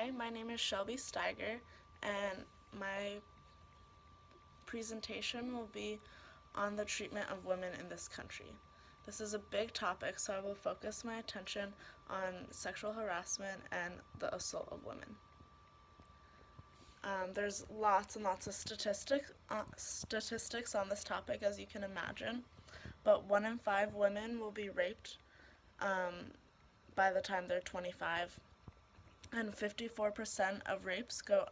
Hi, my name is Shelby Steiger, and my presentation will be on the treatment of women in this country. This is a big topic, so I will focus my attention on sexual harassment and the assault of women. There's lots and lots of statistics on this topic, as you can imagine, but 1 in 5 women will be raped by the time they're 25, and 54% of rapes go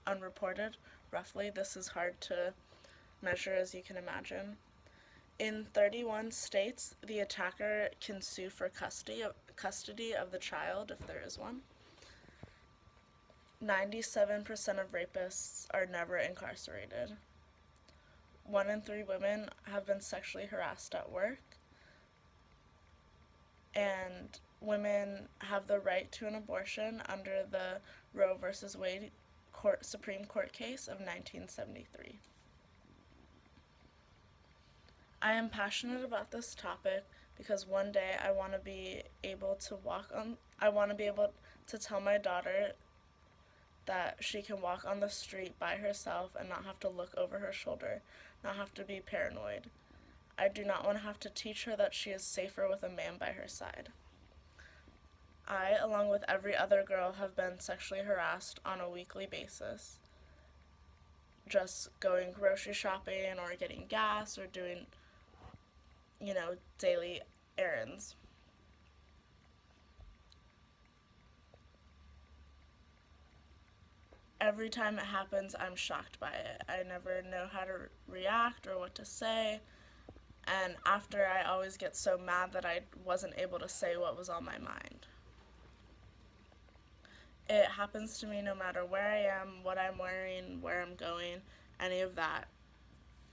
unreported, roughly. This is hard to measure, as you can imagine. In 31 states, the attacker can sue for custody of the child, if there is one. 97% of rapists are never incarcerated. 1 in 3 women have been sexually harassed at work. And women have the right to an abortion under the Roe v. Wade Supreme Court case of 1973. I am passionate about this topic because one day I want to be able to tell my daughter that she can walk on the street by herself and not have to look over her shoulder, not have to be paranoid. I do not want to have to teach her that she is safer with a man by her side. I, along with every other girl, have been sexually harassed on a weekly basis. Just going grocery shopping or getting gas or doing, daily errands. Every time it happens, I'm shocked by it. I never know how to react or what to say. And after, I always get so mad that I wasn't able to say what was on my mind. It happens to me no matter where I am, what I'm wearing, where I'm going, any of that.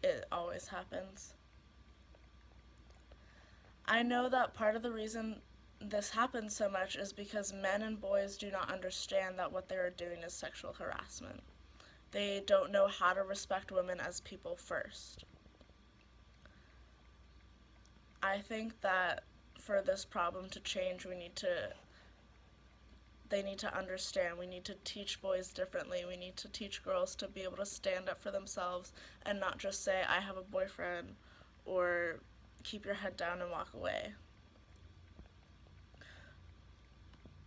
It always happens. I know that part of the reason this happens so much is because men and boys do not understand that what they are doing is sexual harassment. They don't know how to respect women as people first. I think that for this problem to change, they need to understand. We need to teach boys differently. We need to teach girls to be able to stand up for themselves and not just say, I have a boyfriend, or keep your head down and walk away.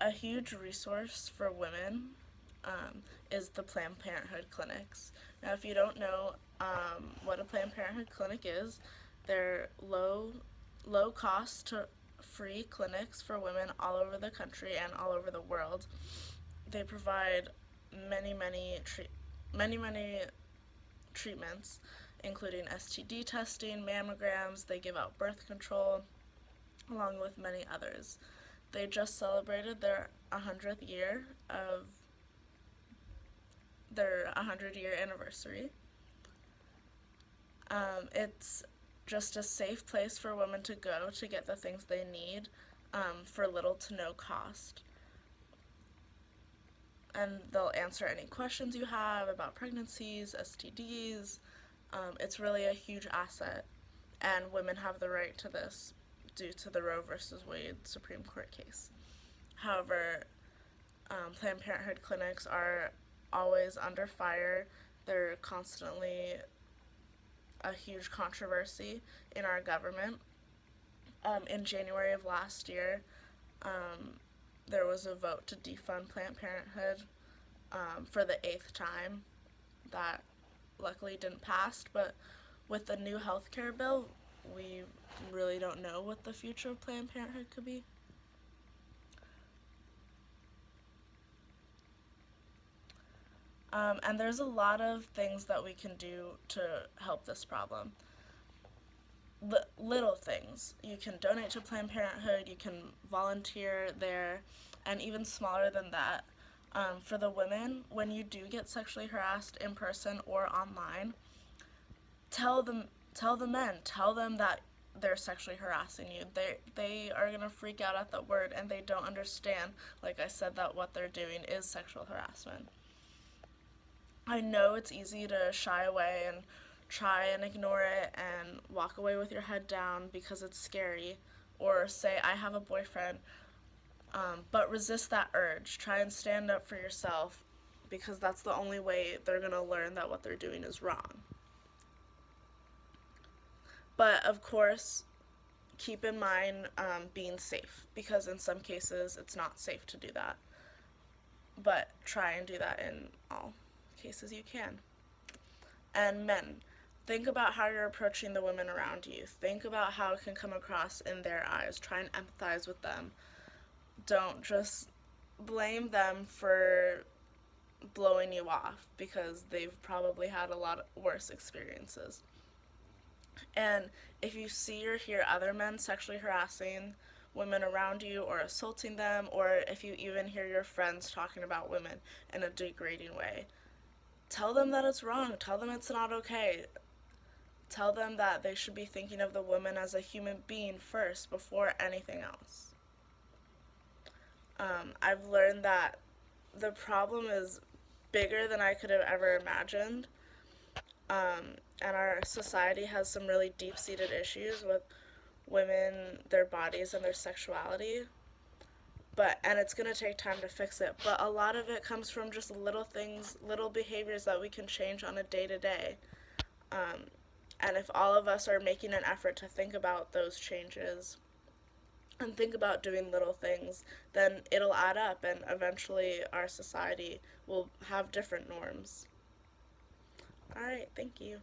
A huge resource for women is the Planned Parenthood clinics. Now, if you don't know what a Planned Parenthood clinic is, they're low cost to free clinics for women all over the country and all over the world. They provide many treatments, including STD testing, mammograms. They give out birth control, along with many others. They just celebrated their 100th year anniversary. It's just a safe place for women to go to get the things they need for little to no cost. And they'll answer any questions you have about pregnancies, STDs. It's really a huge asset, and women have the right to this due to the Roe v. Wade Supreme Court case. However, Planned Parenthood clinics are always under fire. They're constantly a huge controversy in our government. In January of last year, there was a vote to defund Planned Parenthood for the 8th time. That luckily didn't pass, but with the new healthcare bill, we really don't know what the future of Planned Parenthood could be. And there's a lot of things that we can do to help this problem. Little things. You can donate to Planned Parenthood, you can volunteer there, and even smaller than that. For the women, when you do get sexually harassed in person or online, tell the men, tell them that they're sexually harassing you. They are going to freak out at the word, and they don't understand, like I said, that what they're doing is sexual harassment. I know it's easy to shy away and try and ignore it and walk away with your head down because it's scary, or say, I have a boyfriend. But resist that urge. Try and stand up for yourself because that's the only way they're going to learn that what they're doing is wrong. But of course, keep in mind being safe because in some cases it's not safe to do that. But try and do that in all cases you can. And men, think about how you're approaching the women around you. Think about how it can come across in their eyes. Try and empathize with them. Don't just blame them for blowing you off because they've probably had a lot worse experiences. And if you see or hear other men sexually harassing women around you or assaulting them, or if you even hear your friends talking about women in a degrading way, tell them that it's wrong. Tell them it's not okay. Tell them that they should be thinking of the woman as a human being first before anything else. I've learned that the problem is bigger than I could have ever imagined. And our society has some really deep-seated issues with women, their bodies, and their sexuality. And it's going to take time to fix it. But a lot of it comes from just little things, little behaviors that we can change on a day-to-day. And if all of us are making an effort to think about those changes and think about doing little things, then it'll add up and eventually our society will have different norms. All right, thank you.